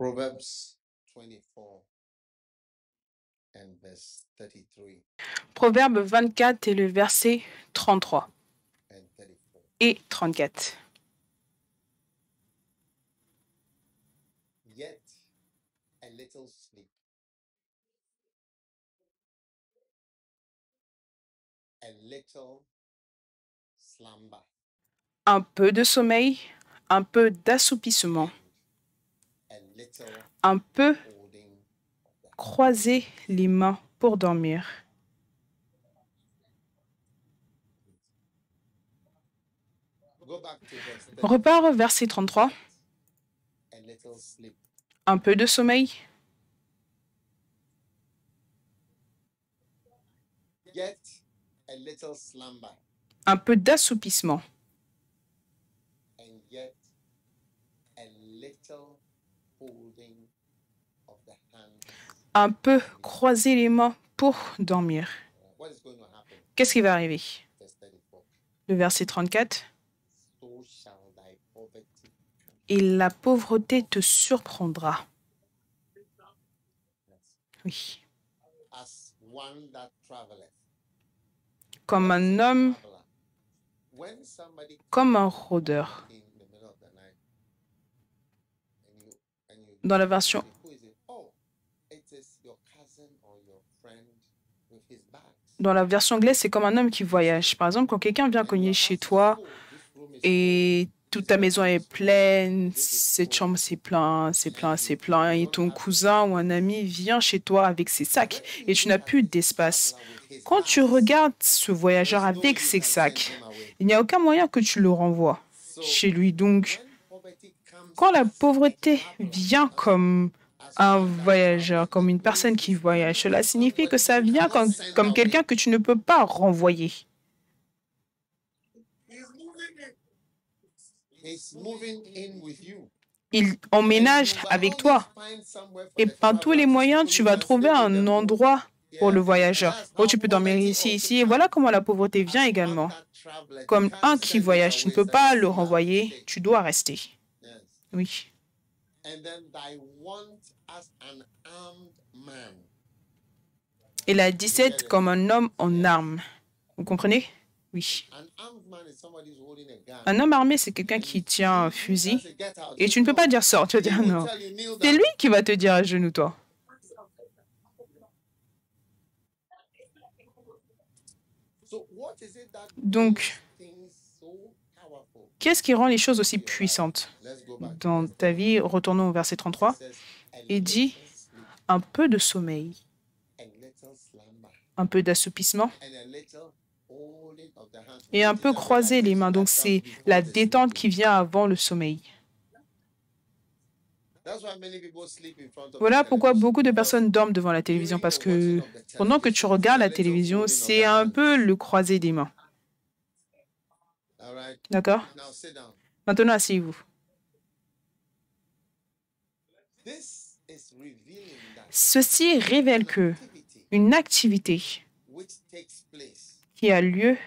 Proverbs 24 and verse 33 Proverbe 24 et le verset 33 and 34. et 34. Yet a little sleep, a little slumber, Un peu de sommeil, un peu d'assoupissement, a little un peu holding of the croiser les mains pour dormir. Go back to verse On 30. repart au verset 33. A little sleep, Un peu de sommeil, yet a little slumber, un peu d'assoupissement, and yet a little holding of the hands. un peu croiser les mains pour dormir. What is going to happen? Qu'est-ce qui va arriver? Verse 34. Le verset 34. So shall thy poverty come. Et la pauvreté te surprendra. Oui. As one that traveleth. Comme un homme, Traveler. When somebody comme un rôdeur. in the middle of the night, and you Dans la version, who is it? Oh, it is your cousin or your friend with his bags. dans la version anglaise, c'est comme un homme qui voyage. Par exemple, quand quelqu'un vient cogner chez toi et toute ta maison est pleine, cette chambre c'est plein, c'est plein, c'est plein, et ton cousin ou un ami vient chez toi avec ses sacs et tu n'as plus d'espace. Quand tu regardes ce voyageur avec ses sacs, il n'y a aucun moyen que tu le renvoies chez lui. Donc, quand la pauvreté vient comme un voyageur, comme une personne qui voyage, cela signifie que ça vient comme quelqu'un que tu ne peux pas renvoyer. He's moving in with you. Il emménage avec toi. Et par tous les moyens, tu vas trouver un endroit pour le voyageur. Oh, tu peux dormir ici, ici. Et voilà comment la pauvreté vient également. Comme un qui voyage, tu ne peux pas le renvoyer, tu dois rester. Oui. Et la 17, comme un homme en armes. Vous comprenez? Oui. Un homme armé, c'est quelqu'un qui tient un fusil. Et tu ne peux pas dire sors, tu vas dire non. C'est lui qui va te dire agenouille-toi. Donc, qu'est-ce qui rend les choses aussi puissantes dans ta vie? Retournons au verset 33. Il dit un peu de sommeil, un peu d'assoupissement et un peu croiser les mains. Donc, c'est la détente qui vient avant le sommeil. Voilà pourquoi beaucoup de personnes dorment devant la télévision, parce que pendant que tu regardes la télévision, c'est un peu le croiser des mains. D'accord? Maintenant, asseyez-vous. Ceci révèle que une activité qui a lieu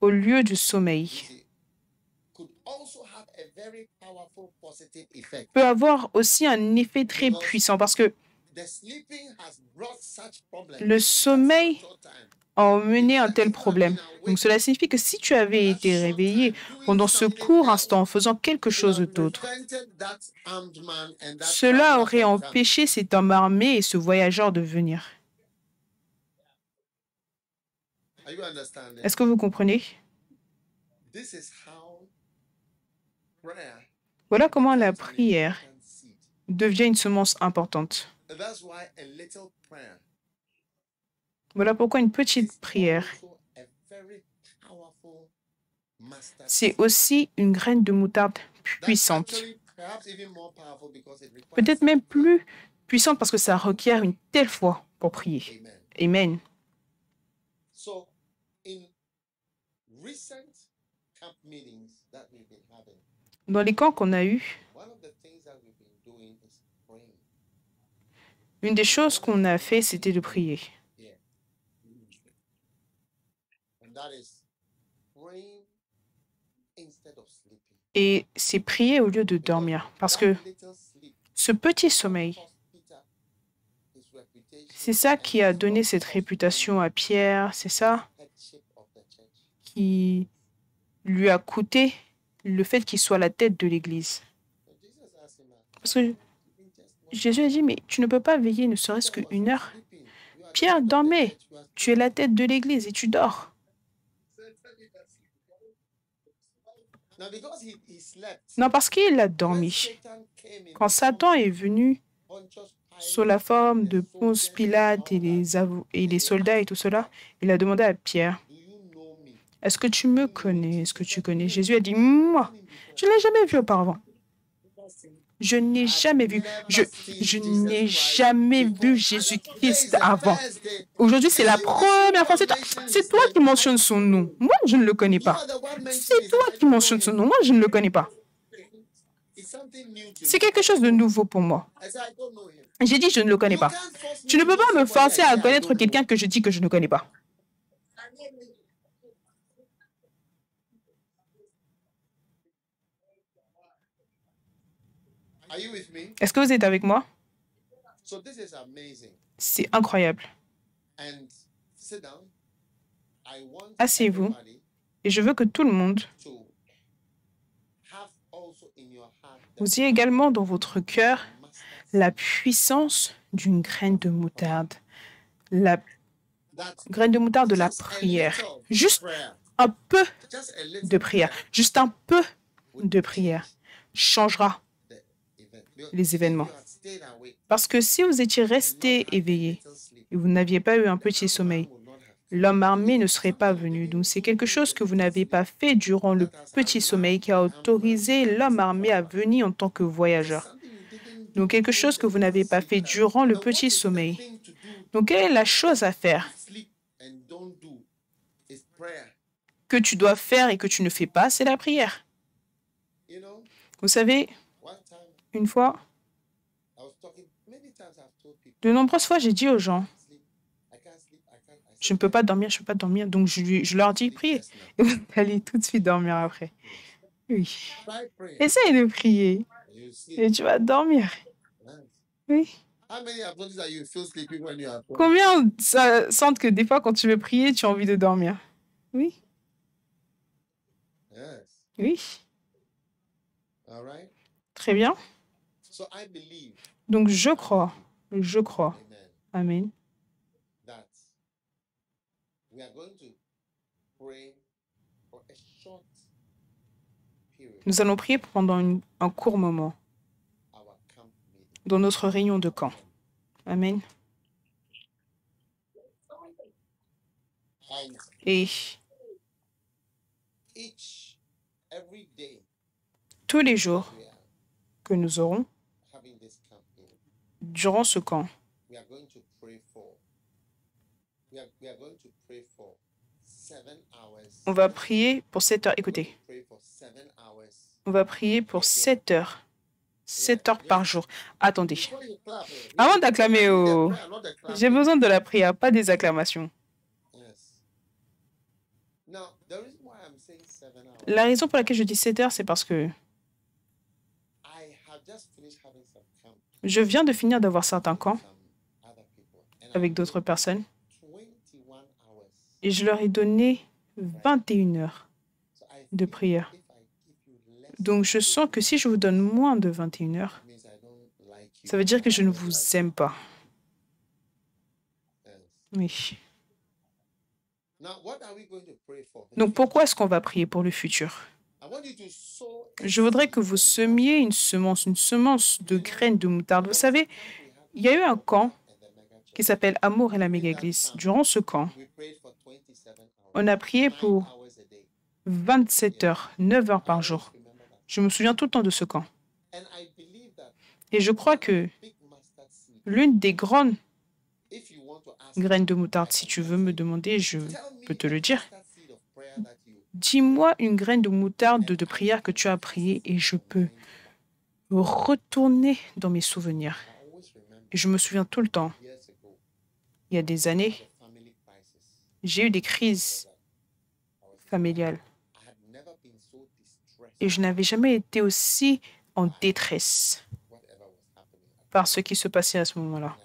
au lieu du sommeil peut avoir aussi un effet très puissant, parce que le sommeil a emmené un tel problème. Donc cela signifie que si tu avais été réveillé pendant ce court instant en faisant quelque chose d'autre, cela aurait empêché cet homme armé et ce voyageur de venir. Est-ce que vous comprenez? Voilà comment la prière devient une semence importante. Voilà pourquoi une petite prière, c'est aussi une graine de moutarde puissante. Peut-être même plus puissante parce que ça requiert une telle foi pour prier. Amen. Dans les camps qu'on a eus, une des choses qu'on a fait, c'était de prier. Et c'est prier au lieu de Because dormir. Parce that que little sleep ce petit sommeil, cost Peter his c'est reputation ça and qui a his donné what cette cost him réputation à Pierre, c'est his ça headship of the church. qui lui a coûté le fait qu'il soit la tête de l'Église. So Jesus asked him, Parce que even just one Jésus a dit, mais tu ne peux pas veiller ne serait-ce Peter was qu'une heure. sleeping. You are the Pierre, head of the dormez. church. You are Tu es sleeping. la tête de l'Église et tu dors. Now because he slept, Non, parce qu'il a when dormi. Satan came in Quand the form Satan of est venu Pontius sous Pilate la forme and the de Ponce soldiers and Pilate et all that, et les and he soldats et asked tout cela, Peter, il a demandé à Pierre, do you know me? est-ce que tu Do me you know me? connais? Est-ce que He tu said, connais? no, Jésus a dit, I've never moi, seen him before. je ne l'ai jamais vu auparavant. Je n'ai I've jamais vu. never seen Je Jesus n'ai Christ jamais before. vu Today is Jésus-Christ the avant. first day. Aujourd'hui, c'est And la you listen première fois. to mention C'est his toi qui name. mentionnes son nom. Moi, je ne le connais You pas. are the one mentioning C'est his toi name. I qui don't know mentionnes son him. nom. Moi, je ne le connais pas. It's something new to C'est me. quelque chose de nouveau pour moi. I said, I don't know him. J'ai dit, je ne le connais You pas. can't force me Tu ne to peux know pas me somebody forcer I à say I connaître don't know. quelqu'un que je dis que je ne connais pas. Are you with me? Est-ce que vous êtes avec moi? So this is amazing. C'est incroyable. And sit down. I want Asseyez-vous. everybody Et je veux que tout le monde, to have also in your heart the vous ayez également dans votre cœur la puissance d'une graine de moutarde. La that graine de moutarde de la just a prière. little Juste prayer, un peu just a little de prière. prayer Juste un peu would de prière changera the event. les événements. If you had stayed awake Parce que si vous étiez and resté not had a éveillé little sleep, et vous n'aviez pas eu un the petit armed sommeil, man would not have come. l'homme armé ne serait pas venu. Donc c'est quelque chose que vous n'avez pas fait durant le petit sommeil qui a autorisé l'homme armé à venir en tant que voyageur. Something you didn't do Donc quelque during chose the que vous little n'avez pas sleep fait time. durant le Now, what petit is the sommeil. thing to do Donc quelle est la chose à faire to sleep and don't do is prayer. que tu dois faire et que tu ne fais pas? C'est la prière. You know, Vous savez, one time une fois, I was talking, many times I've told people, de nombreuses fois, j'ai dit aux gens, sleep, I can't sleep, I can't. I je said, ne peux pas dormir, je ne peux pas dormir. Donc je leur dis, sleep priez. just now. Et vous allez tout de suite dormir après. Oui. Try praying. Essaye de prier You sleep. et tu vas dormir. Nice. Oui. How many have noticed that you feel sleepy when you are praying? Combien sentent que des fois, quand tu veux prier, tu as envie de dormir? Oui. Yes. Oui. All right. Très bien. So I believe, Donc je crois, amen, Amen, that we are going to pray for a short period, nous allons prier pendant un court moment our camp meeting. dans notre réunion de camp. Amen. And Et every day tous les jours we are que nous aurons having this camp meeting, durant ce camp, we are going to pray for, we are going to pray for 7 hours. on va prier pour 7 heures. Écoutez, Pray for 7 hours. on va prier pour 7 heures. 7 heures par jour. Attendez. Before you clap, Avant d'acclamer, the prayer, not the clapping. j'ai besoin de la prière, pas des acclamations. Yes. Now, the reason why I'm saying 7 hours, La raison pour laquelle je dis 7 heures, c'est parce que I have just finished having some camp je viens de finir d'avoir certains camps with some other people, and I avec d'autres personnes 21 hours. et je leur ai donné 21 heures So I de feel prière. if I give you less, Donc je sens que si je vous donne moins de 21 heures, it means I don't like you. ça veut dire que je ne I don't vous like aime pas. you. Yes. Oui. Now, what are we going to pray for? The Donc future. pourquoi est-ce qu'on va prier pour le futur? I want you to sow a Je voudrais que seed vous of semiez une semence de graines de moutarde. Vous savez, il y a eu un camp at the mega church. qui s'appelle Amour et la méga-église. Durant ce camp, We prayed for 27 hours. on a prié 9 pour hours a day. 27 heures, 9 heures par jour. Remember that. Je me souviens tout le temps de ce camp. And I believe that Et je crois que big mustard seed, l'une des grandes if you want to ask graines de moutarde, si tu veux me demander, je tell me peux te the le dire. mustard seed of prayer that you Dis-moi une graine de moutarde de prière que tu as priée et je peux retourner dans mes souvenirs. I always remember Et je me souviens tout le temps, years ago, il y a des années, the family crisis. j'ai eu des crises I was familiales. I had never been so distressed Et je n'avais jamais été aussi en détresse par ce qui se passait à ce moment-là.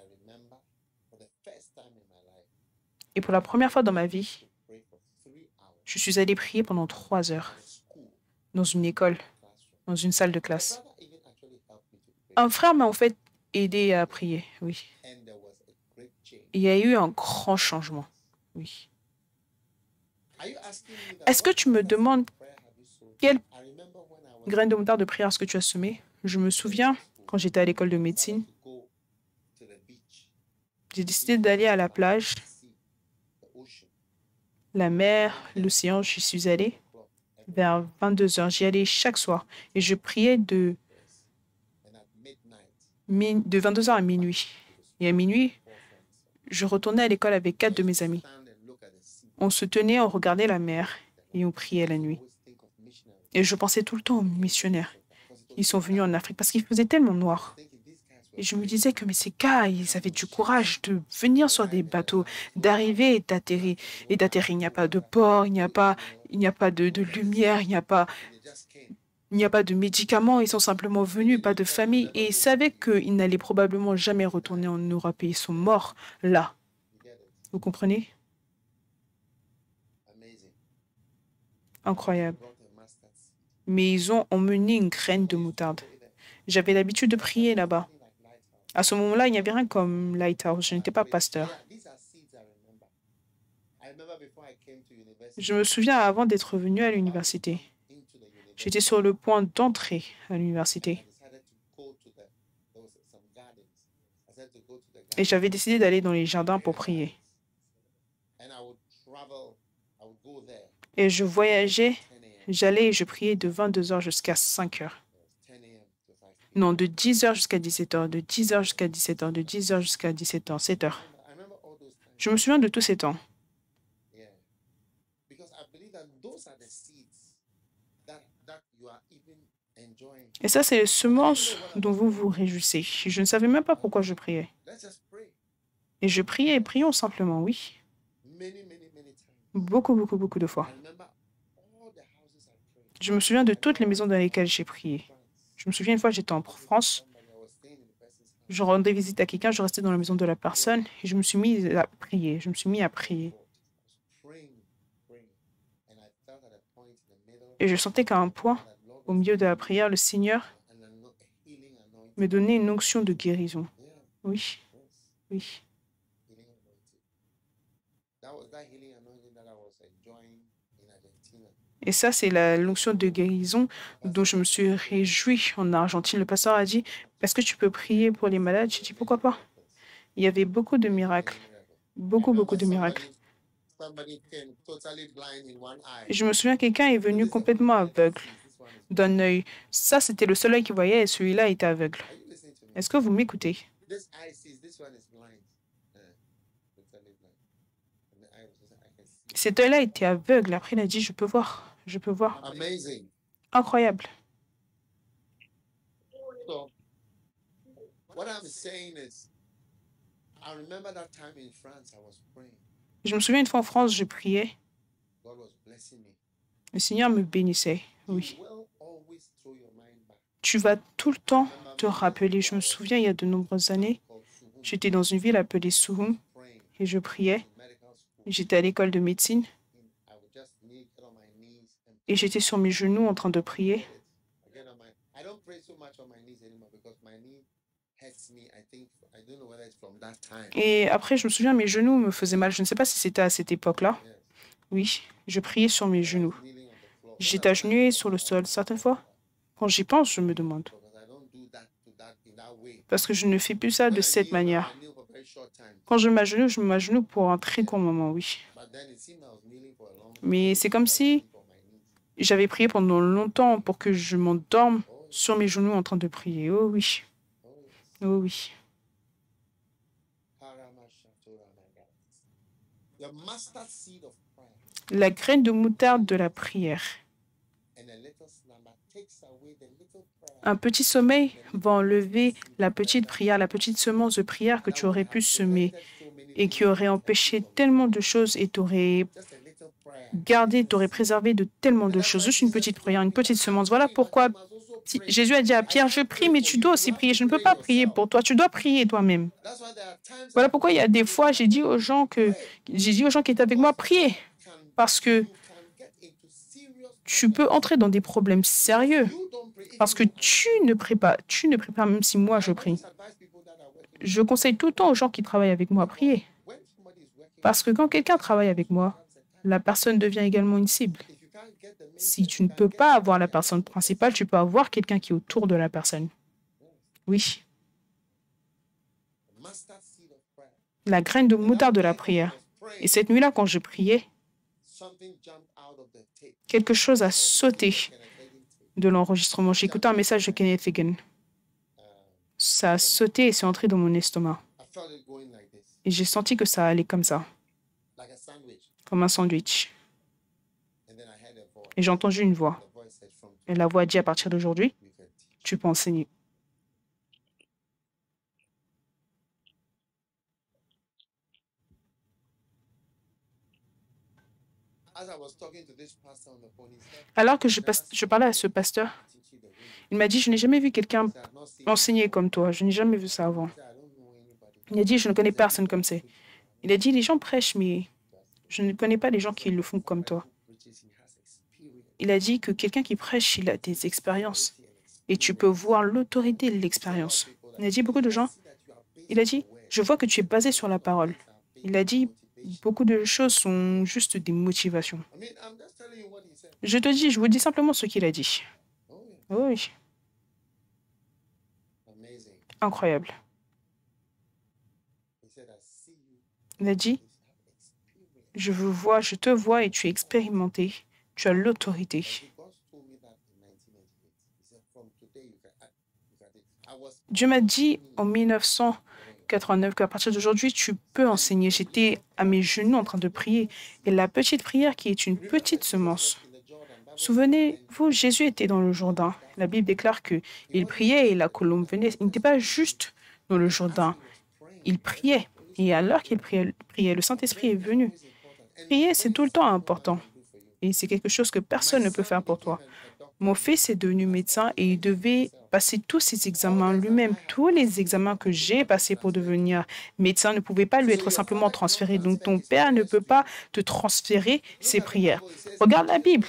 Et pour la première fois dans ma vie, je suis allée prier pendant 3 heures dans une école, dans une salle de classe. Un frère m'a en fait aidé à prier, oui. Il y a eu un grand changement, oui. Est-ce que tu me demandes quelle graine de moutarde de prière est-ce que tu as semé? Je me souviens, quand j'étais à l'école de médecine, j'ai décidé d'aller à la plage, la mer, l'océan. J'y suis allée vers 22 heures. J'y allais chaque soir et je priais de 22 heures à minuit. Et à minuit, je retournais à l'école avec 4 de mes amis. On se tenait, on regardait la mer et on priait la nuit. Et je pensais tout le temps aux missionnaires. Ils sont venus en Afrique parce qu'il faisait tellement noir. Et je me disais que mais ces gars, ils avaient du courage de venir sur des bateaux, d'arriver et d'atterrir. Et d'atterrir, il n'y a pas de port, il n'y a pas de lumière, il n'y a pas de médicaments. Ils sont simplement venus, pas de famille. Et ils savaient qu'ils n'allaient probablement jamais retourner en Europe. Et ils sont morts là. Vous comprenez? Incroyable. Mais ils ont emmené une graine de moutarde. J'avais l'habitude de prier là-bas. À ce moment-là, il n'y avait rien comme Lighthouse. Je n'étais pas pasteur. Je me souviens avant d'être venu à l'université. J'étais sur le point d'entrer à l'université. Et j'avais décidé d'aller dans les jardins pour prier. Et je voyageais, j'allais et je priais de 22 heures jusqu'à 5 heures. Non, de 10 heures jusqu'à 17 heures, de 10 heures jusqu'à 17 heures, de 10 heures jusqu'à 17 heures, 7 heures. Je me souviens de tous ces temps. Et ça, c'est les semences dont vous vous réjouissez. Je ne savais même pas pourquoi je priais. Et je priais et prions simplement, oui. Beaucoup, beaucoup, beaucoup de fois. Je me souviens de toutes les maisons dans lesquelles j'ai prié. Je me souviens une fois, j'étais en France. Je rendais visite à quelqu'un, je restais dans la maison de la personne et je me suis mis à prier. Je me suis mis à prier. Et je sentais qu'à un point, au milieu de la prière, le Seigneur me donnait une onction de guérison. Oui, oui. Et ça, c'est l'onction de guérison dont je me suis réjouie en Argentine. Le pasteur a dit, est-ce que tu peux prier pour les malades? J'ai dit, pourquoi pas? Il y avait beaucoup de miracles. Beaucoup, beaucoup de miracles. Et je me souviens, quelqu'un est venu complètement aveugle d'un œil. Ça, c'était le seul œil qu'il voyait et celui-là était aveugle. Est-ce que vous m'écoutez? Cet œil-là était aveugle. Après, il a dit, je peux voir. Je peux voir. Incroyable. Je me souviens une fois en France, je priais. Le Seigneur me bénissait. Oui. Tu vas tout le temps te rappeler. Je me souviens, il y a de nombreuses années, j'étais dans une ville appelée Suhum et je priais. J'étais à l'école de médecine et j'étais sur mes genoux en train de prier. Et après, je me souviens, mes genoux me faisaient mal. Je ne sais pas si c'était à cette époque-là. Oui, je priais sur mes genoux. J'étais agenouillée sur le sol. Certaines fois, quand j'y pense, je me demande. Parce que je ne fais plus ça de cette manière. Quand je m'agenouille pour un très court moment, oui. Mais c'est comme si j'avais prié pendant longtemps pour que je m'endorme sur mes genoux en train de prier. Oh oui. Oh oui. La graine de moutarde de la prière. Un petit sommeil va enlever la petite prière, la petite semence de prière que tu aurais pu semer et qui aurait empêché tellement de choses et t'aurait gardé, t'aurais préservé de tellement de choses. Juste une petite prière, une petite semence. Voilà pourquoi Jésus a dit à Pierre, je prie, mais tu dois aussi prier. Je ne peux pas prier pour toi. Tu dois prier toi-même. Voilà pourquoi il y a des fois, j'ai dit aux gens qui étaient avec moi, priez. Parce que tu peux entrer dans des problèmes sérieux. Parce que tu ne pries pas. Tu ne pries pas, même si moi je prie. Je conseille tout le temps aux gens qui travaillent avec moi à prier. Parce que quand quelqu'un travaille avec moi, la personne devient également une cible. Si tu ne peux pas avoir la personne principale, tu peux avoir quelqu'un qui est autour de la personne. Oui. La graine de moutarde de la prière. Et cette nuit-là, quand je priais, quelque chose a sauté de l'enregistrement. J'ai écouté un message de Kenneth Hagin. Ça a sauté et c'est entré dans mon estomac. Et j'ai senti que ça allait comme ça, comme un sandwich. Et j'ai entendu une voix. Et la voix dit, à partir d'aujourd'hui, tu peux enseigner. Alors que je parlais à ce pasteur, il m'a dit, je n'ai jamais vu quelqu'un enseigner comme toi. Je n'ai jamais vu ça avant. Il a dit, je ne connais personne comme ça. Il a dit, les gens prêchent, mais je ne connais pas les gens qui le font comme toi. Il a dit que quelqu'un qui prêche, il a des expériences. Et tu peux voir l'autorité de l'expérience. Il a dit, beaucoup de gens, il a dit, je vois que tu es basé sur la parole. Il a dit, beaucoup de choses sont juste des motivations. Je vous dis simplement ce qu'il a dit. Oui. Incroyable. Il a dit, je te vois et tu es expérimenté. Tu as l'autorité. Dieu m'a dit en 1989 qu'à partir d'aujourd'hui, tu peux enseigner. J'étais à mes genoux en train de prier. Et la petite prière qui est une petite semence. Souvenez-vous, Jésus était dans le Jourdain. La Bible déclare qu'il priait et la colombe venait. Il n'était pas juste dans le Jourdain. Il priait. Et alors qu'il priait, le Saint-Esprit est venu. Prier, c'est tout le temps important. Et c'est quelque chose que personne ne peut faire pour toi. Mon fils est devenu médecin et il devait passer tous ses examens lui-même. Tous les examens que j'ai passés pour devenir médecin ne pouvaient pas lui être simplement transférés. Donc, ton père ne peut pas te transférer ses prières. Regarde la Bible.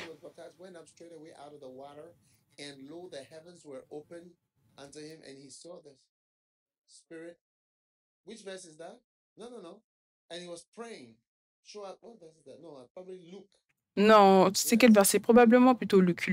Non, c'est quel verset? Probablement plutôt Luc.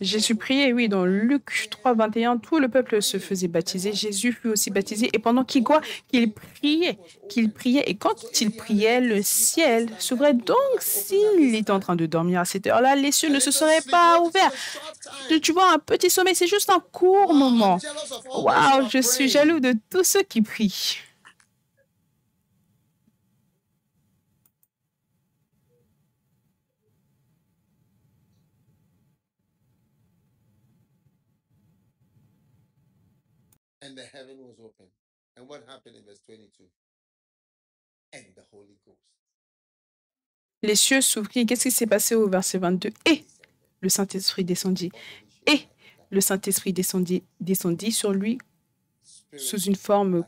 Jésus priait, oui, dans Luc 3, 21, tout le peuple se faisait baptiser. Jésus fut aussi baptisé. Et pendant qu'il priait. Et quand il priait, le ciel s'ouvrait. Donc, s'il était en train de dormir à cette heure-là, les cieux ne se seraient pas ouverts. Tu vois, un petit sommeil, c'est juste un court moment. Waouh, je suis jaloux de tous ceux qui prient. And the heaven was open. And what happened in verse 22? And the Holy Ghost. Les cieux s'ouvrirent. Qu'est-ce qui s'est passé au verset 22? Et le Saint-Esprit descendit. Et le Saint-Esprit descendit sur lui sous une forme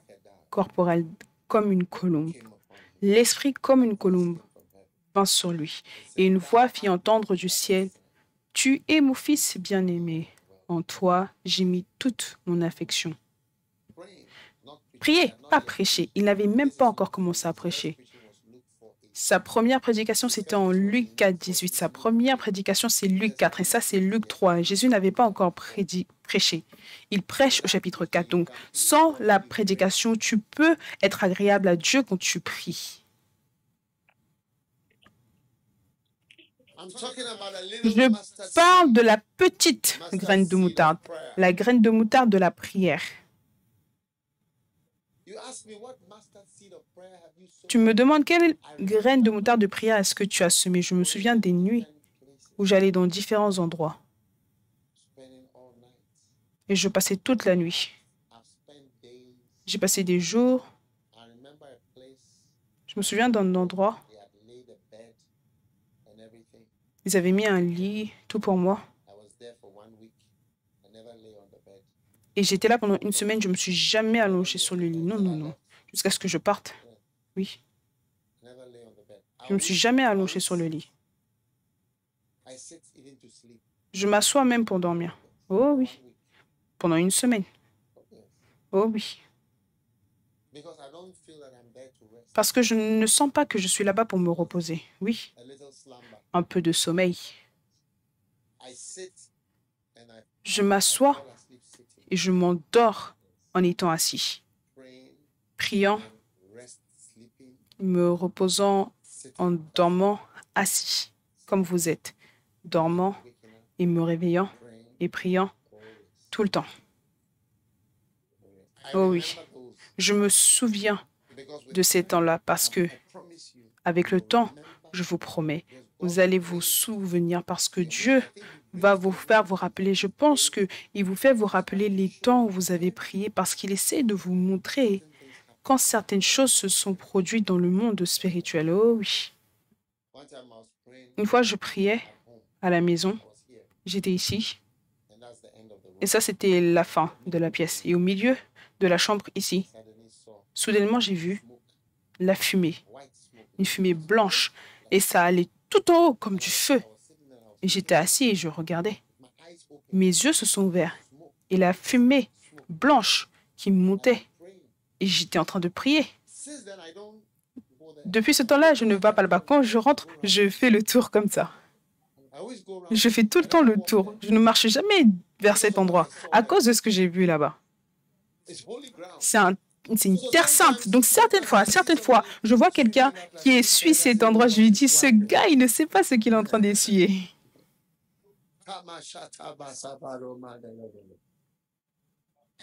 corporelle, comme une colombe. L'Esprit, comme une colombe, vint sur lui. Et une voix fit entendre du ciel, « Tu es mon fils bien-aimé. En toi, j'ai mis toute mon affection. » Prier, pas prêcher. Il n'avait même pas encore commencé à prêcher. Sa première prédication, c'était en Luc 4, 18. Sa première prédication, c'est Luc 4. Et ça, c'est Luc 3. Jésus n'avait pas encore prêché. Il prêche au chapitre 4. Donc, sans la prédication, tu peux être agréable à Dieu quand tu pries. Je parle de la petite graine de moutarde. La graine de moutarde de la prière. Tu me demandes quelle graine de moutarde de prière est-ce que tu as semée. Je me souviens des nuits où j'allais dans différents endroits. Et je passais toute la nuit. I've spent days. J'ai passé des jours. I remember a place Je me souviens d'un endroit. they had laid a bed and everything. Ils avaient mis un lit, tout pour moi. I was there for 1 week. I never lay on the bed. Et j'étais là pendant une semaine. Je ne me suis jamais allongée sur le lit. Non, non, non. Jusqu'à ce que je parte. Oui. I never lay on the bed. Je ne me suis jamais allongée sur le lit. I sit even to sleep. Je m'assois même pour dormir. Oh oui. 1 week. Pendant une semaine. Yes. Oh oui. Because I don't feel that I'm there to rest. Parce que je ne sens pas que je suis là-bas pour me reposer. Oui. A little slumber. Un peu de sommeil. I sit and I Je m'assois fall asleep sitting, et je m'endors en étant assis. praying, Priant, rest, sleeping, me reposant, sitting, en dormant, assis, comme vous êtes. Dormant waking up, et me réveillant praying, et priant always. tout le temps. I Oh oui. remember those Je me souviens because with de ces temps-là parce que, I promise you, avec le temps, je vous promets, vous allez vous souvenir parce que Dieu va vous faire vous rappeler. Je pense qu'il vous fait vous rappeler les temps où vous avez prié parce qu'il essaie de vous montrer quand certaines choses se sont produites dans le monde spirituel. Oh oui. one time I was praying Une fois, je priais at home. à la maison. I was here, J'étais ici. and that's the end of the room. Et ça, c'était la fin de la pièce. Et au milieu de la chambre, ici, Suddenly saw soudainement, j'ai vu smoke, la fumée, white smoke. une fumée blanche. Et ça allait tout en haut comme du feu. I was sitting there, I was Et j'étais assis et je regardais. my eyes open, Mes yeux se sont ouverts. smoke, Et la fumée blanche qui montait. praying. Et j'étais en train de prier. Since then, I don't go there. Depuis ce temps-là, je ne vais pas là-bas. Quand je rentre, je fais le tour comme ça. I always go around. Je fais tout le temps le tour. Je ne marche jamais vers cet endroit à cause de ce que j'ai vu là-bas. It's holy ground. C'est une terre sainte. Donc certaines fois, je vois quelqu'un qui essuie cet endroit. Je lui dis, ce gars, il ne sait pas ce qu'il est en train d'essuyer.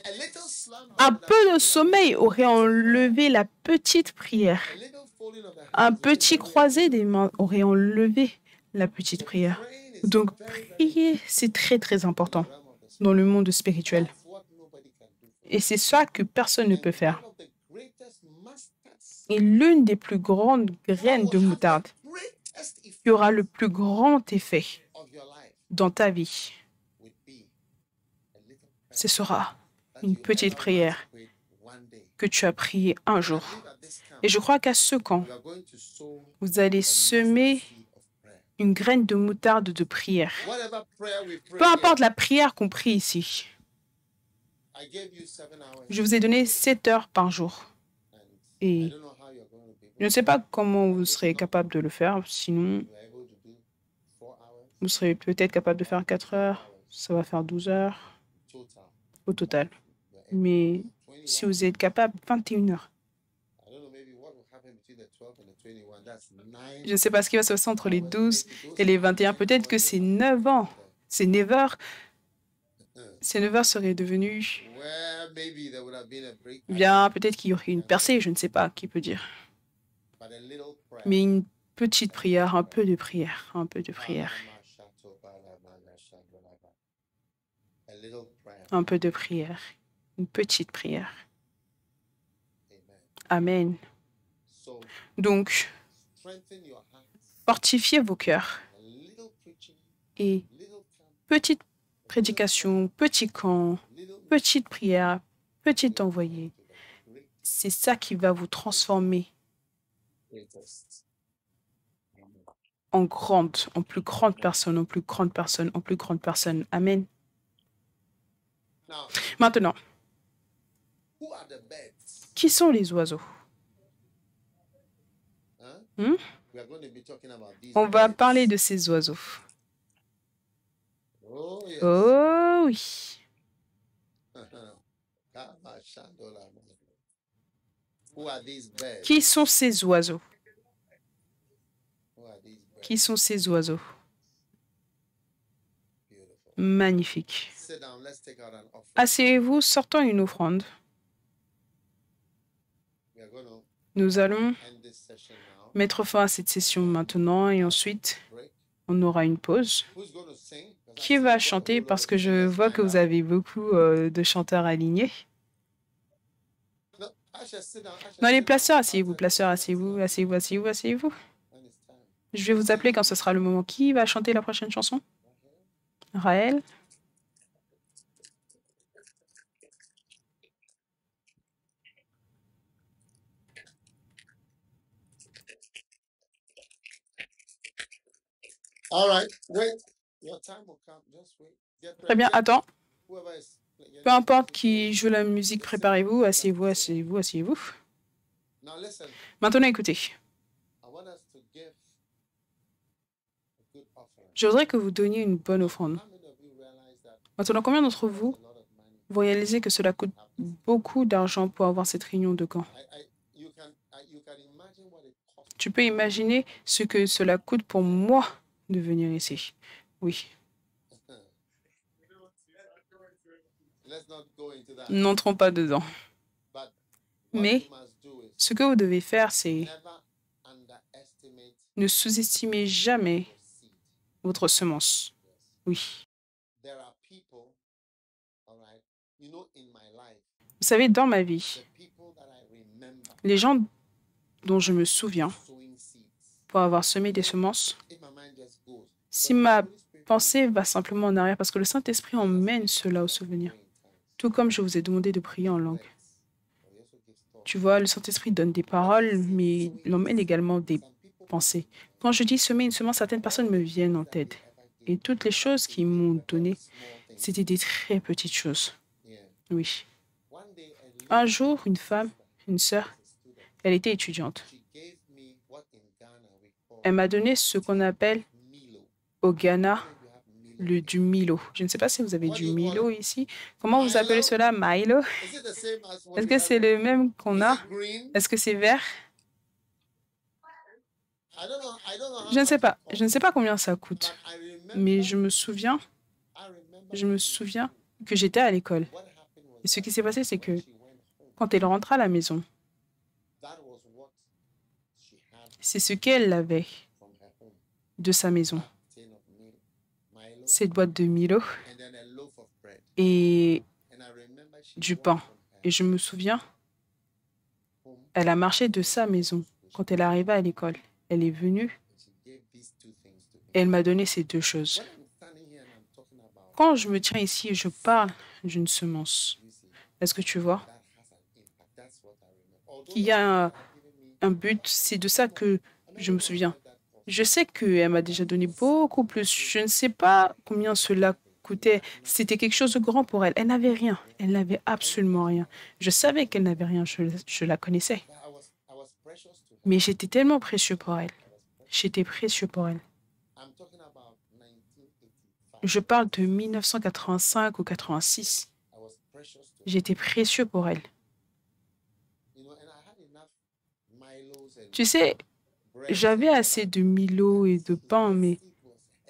A little slumber, Un peu de sommeil aurait enlevé la petite prière. a little folding of the hands, Un petit croisé des mains aurait enlevé la petite prière. praying is Donc very, very prier, c'est très très important realm of the spirit. dans le monde spirituel. That's what nobody can do. Et c'est ça que personne ne peut faire. One of the greatest mustard seeds Et l'une des plus grandes graines de will have moutarde the greatest effect qui aura le plus grand effet of your life dans ta vie, would be a little ce prayer sera that une you petite never prière prayed one day. que tu as priée un jour. I believe at this camp, Et je crois qu'à ce camp, you are going to sow vous allez a semer mustard seed of prayer. une graine de moutarde de prière. Whatever prayer we pray Peu here, importe la prière qu'on prie ici. I gave you 7 hours, Je vous ai donné 7 heures par jour. and Et I don't know how you're going to be je ne sais pas comment vous serez capable de le faire. Sinon, you are able to do 4 hours vous serez peut-être capable de faire 4 heures. Ça va faire 12 heures total. au total. You are able Mais to do si 21. vous êtes capable, 21 heures. I don't know maybe what will happen between the 12 and the 21. That's 9 Je ne sais pas ce qui va se passer entre les hours. 12 Maybe those et les are 21. 9 Peut-être que hours c'est you have 9 ans. Ces 9 heures, Uh, ces 9 heures seraient devenues... where maybe there would have been a break. I Bien, peut-être qu'il y aurait une percée, je ne sais pas, qui peut dire. But a little prayer. Mais une petite prière, un peu de prière, un peu de prière, A little prayer. un peu de prière, une petite prière. Amen. Amen. So Donc, strengthen your hearts. fortifiez vos cœurs A little preaching, et little camp, petite prédication, petit camp, little petite prière, petit envoyé. C'est ça qui va vous transformer greatest. en grande, en plus grande personne, en plus grande personne, en plus grande personne. Amen. Now, Maintenant, who are the birds? qui sont les oiseaux? Huh? Hmm? We are going to be talking about these On va birds. parler de ces oiseaux. Oh, yes. Oh oui. Who are these birds? Qui sont ces oiseaux? Who are these birds? Qui sont ces oiseaux? Beautiful. Magnifique. Sit down. Let's take out an offering. Asseyez-vous, sortons une offrande. We are going to Nous allons end this session now. mettre fin à cette session maintenant et ensuite, Break. On aura une pause. Who's going to sing? Because I Qui see va you've got a chanter? whole lot Parce of que je singers vois que lined vous up. avez beaucoup de chanteurs alignés. No, Asha, sit down. Asha, Non, les sit down. placeurs, I'll asseyez-vous, tell you. placeurs, Sit asseyez-vous, down asseyez-vous, asseyez-vous, asseyez-vous. when it's time. Je vais vous appeler quand ce sera le moment. Qui va chanter la prochaine chanson? Raël? All right, wait. Your time will come. Just wait. Get Très bien, ready. attends. Whoever is playing Peu the importe music, qui joue la musique, préparez-vous, asseyez-vous, asseyez-vous, asseyez-vous. Now listen, Maintenant, écoutez. I want us to give a good offering. Je voudrais que vous donniez une bonne offrande. How many of you realize that Maintenant, combien d'entre vous a lot of money? vous réalisez que cela coûte beaucoup d'argent pour avoir cette réunion de camp? You can imagine what it costs. Tu peux imaginer ce que cela coûte pour moi de venir ici. Oui. Let's not go into that. N'entrons pas dedans. But what Mais you must do is ce que vous devez faire, c'est never underestimate ne sous-estimez jamais your seed. votre semence. Oui. There are people, all right. You know, in my life, Vous savez, dans ma vie, the people that I remember les gens dont je me souviens sowing seeds. pour avoir semé des semences, If my mind just goes, si ma pensée va simplement en arrière, parce que le Saint-Esprit emmène cela au souvenir, tout comme je vous ai demandé de prier en langue. Tu vois, le Saint-Esprit donne des paroles, mais il emmène également des pensées. Quand je dis semer une semence, certaines personnes me viennent en tête. Et toutes les choses qu'ils m'ont données, c'était des très petites choses. Oui. Un jour, une femme, une sœur, elle était étudiante. Elle m'a donné ce qu'on appelle au Ghana du Milo. Je ne sais pas si vous avez du Milo ici. Comment vous appelez cela? Milo? Est-ce que c'est le même qu'on a? Est-ce que c'est vert? Je ne sais pas. Je ne sais pas combien ça coûte. Mais je me souviens que j'étais à l'école. Et ce qui s'est passé, c'est que quand elle rentra à la maison, c'est ce qu'elle avait de sa maison. Cette boîte de Milo et du pain. Et je me souviens, elle a marché de sa maison. Quand elle arriva à l'école, elle est venue et elle m'a donné ces deux choses. Quand je me tiens ici et je parle d'une semence, est-ce que tu vois qu'il y a un but? C'est de ça que je me souviens. Je sais qu'elle m'a déjà donné beaucoup plus. Je ne sais pas combien cela coûtait. C'était quelque chose de grand pour elle. Elle n'avait rien. Elle n'avait absolument rien. Je savais qu'elle n'avait rien. Je la connaissais. Mais j'étais tellement précieux pour elle. J'étais précieux pour elle. Je parle de 1985 ou 86. J'étais précieux pour elle. Tu sais, j'avais assez de Milo et de pain, mais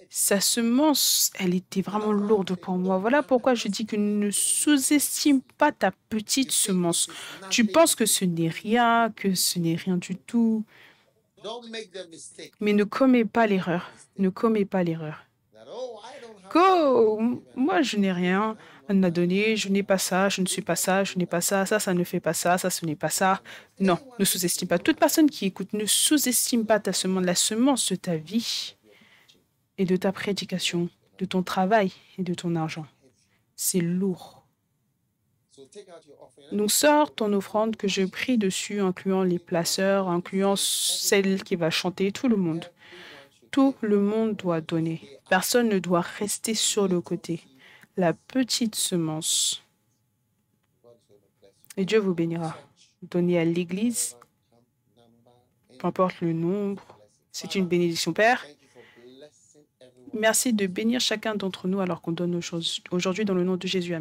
sa semence, elle était vraiment lourde pour moi. Voilà pourquoi je dis que ne sous-estime pas ta petite semence. Tu penses que ce n'est rien du tout. Mais ne commets pas l'erreur. Ne commets pas l'erreur. Moi, je n'ai rien à donner, je n'ai pas ça, je ne suis pas ça, je n'ai pas ça, ça ne fait pas ça, ça, ce n'est pas ça. Non, ne sous-estime pas. Toute personne qui écoute, ne sous-estime pas ta semence, la semence de ta vie et de ta prédication, de ton travail et de ton argent. C'est lourd. Donc, sors ton offrande que je prie dessus, incluant les placeurs, incluant celle qui va chanter, tout le monde. Tout le monde doit donner. Personne ne doit rester sur le côté. La petite semence. Et Dieu vous bénira. Donnez à l'Église, peu importe le nombre. C'est une bénédiction, Père. Merci de bénir chacun d'entre nous alors qu'on donne nos choses. Aujourd'hui, dans le nom de Jésus. Amen.